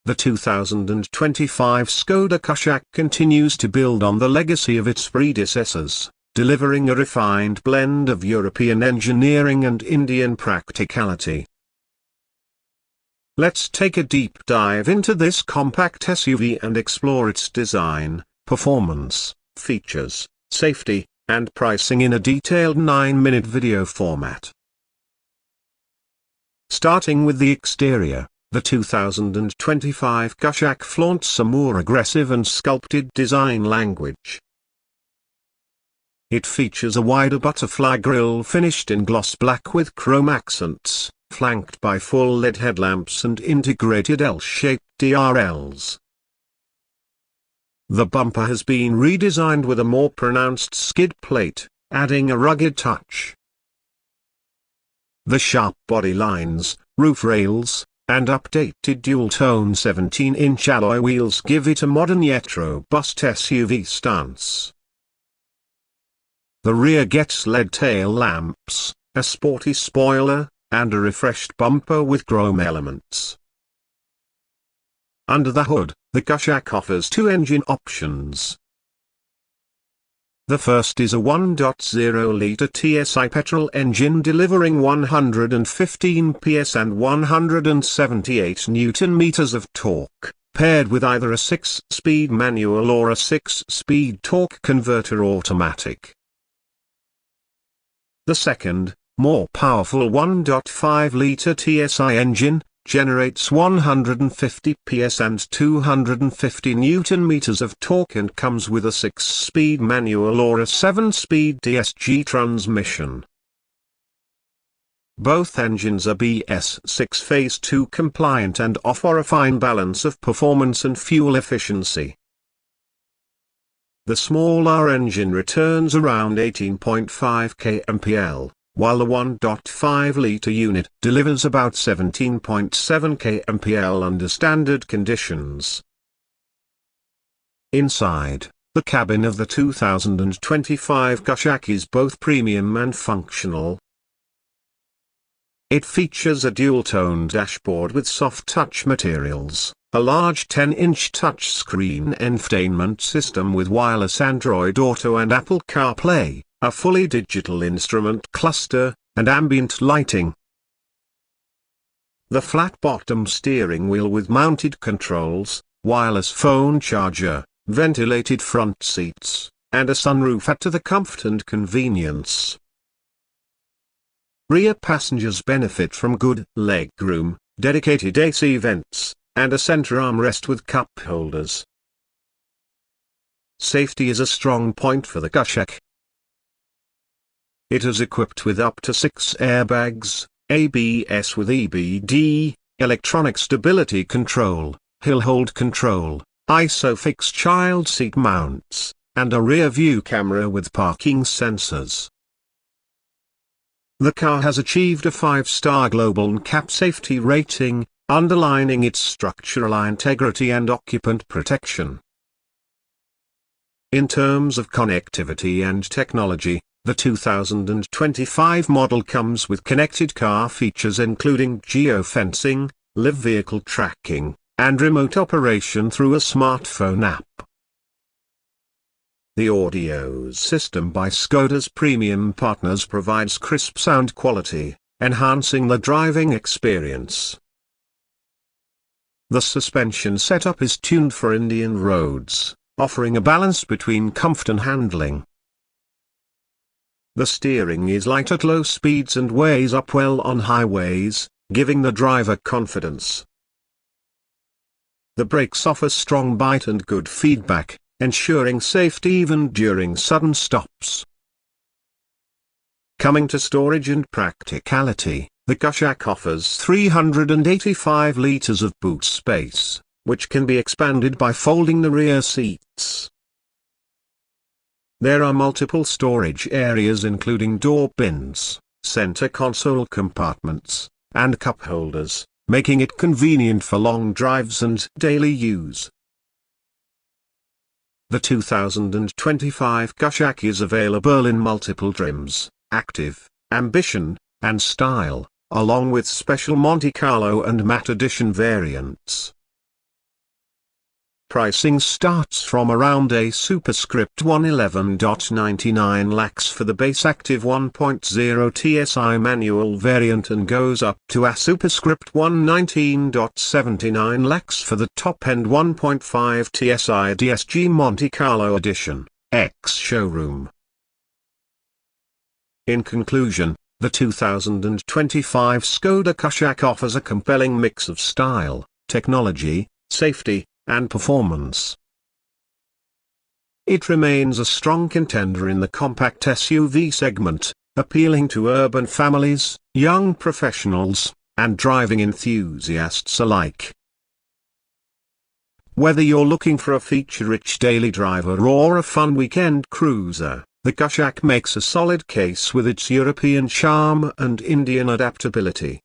the 2025 Skoda Kushaq continues to build on the legacy of its predecessors, delivering a refined blend of European engineering and Indian practicality. Let's take a deep dive into this compact SUV and explore its design, performance, features, safety, and pricing in a detailed 9-minute video format. Starting with the exterior, the 2025 Kushaq flaunts a more aggressive and sculpted design language. It features a wider butterfly grille finished in gloss black with chrome accents, flanked by full LED headlamps and integrated L-shaped DRLs. The bumper has been redesigned with a more pronounced skid plate, adding a rugged touch. The sharp body lines, roof rails, and updated dual-tone 17-inch alloy wheels give it a modern yet robust SUV stance. The rear gets LED tail lamps, a sporty spoiler, and a refreshed bumper with chrome elements. Under the hood, the Kushaq offers two engine options. The first is a 1.0-liter TSI petrol engine delivering 115 PS and 178 Nm of torque, paired with either a 6-speed manual or a 6-speed torque converter automatic. The second, more powerful 1.5-liter TSI engine, generates 150 PS and 250 Nm of torque and comes with a 6-speed manual or a 7-speed DSG transmission. Both engines are BS6 Phase 2 compliant and offer a fine balance of performance and fuel efficiency. The smaller engine returns around 18.5 kmpl, while the 1.5-liter unit delivers about 17.7 kmpl under standard conditions. Inside, the cabin of the 2025 Kushaq is both premium and functional. It features a dual-tone dashboard with soft-touch materials, a large 10-inch touchscreen infotainment system with wireless Android Auto and Apple CarPlay, a fully digital instrument cluster, and ambient lighting. The flat-bottom steering wheel with mounted controls, wireless phone charger, ventilated front seats, and a sunroof add to the comfort and convenience. Rear passengers benefit from good legroom, dedicated AC vents, and a center armrest with cup holders. Safety is a strong point for the Kushaq. It is equipped with up to 6 airbags, ABS with EBD, electronic stability control, hill hold control, ISOFIX child seat mounts, and a rear view camera with parking sensors. The car has achieved a 5-star global NCAP safety rating, underlining its structural integrity and occupant protection. In terms of connectivity and technology, the 2025 model comes with connected car features including geofencing, live vehicle tracking, and remote operation through a smartphone app. The audio system by Skoda's premium partners provides crisp sound quality, enhancing the driving experience. The suspension setup is tuned for Indian roads, offering a balance between comfort and handling. The steering is light at low speeds and weighs up well on highways, giving the driver confidence. The brakes offer strong bite and good feedback, ensuring safety even during sudden stops. Coming to storage and practicality, the Kushaq offers 385 liters of boot space, which can be expanded by folding the rear seats. There are multiple storage areas including door bins, center console compartments, and cup holders, making it convenient for long drives and daily use. The 2025 Kushaq is available in multiple trims, Active, Ambition, and Style, along with special Monte Carlo and Matte Edition variants. Pricing starts from around a superscript 111.99 lakhs for the base active 1.0 TSI manual variant and goes up to a superscript 119.79 lakhs for the top-end 1.5 TSI DSG Monte Carlo edition, ex-showroom. In conclusion, the 2025 Skoda Kushaq offers a compelling mix of style, technology, safety, and performance. It remains a strong contender in the compact SUV segment, appealing to urban families, young professionals, and driving enthusiasts alike. Whether you're looking for a feature-rich daily driver or a fun weekend cruiser, the Kushaq makes a solid case with its European charm and Indian adaptability.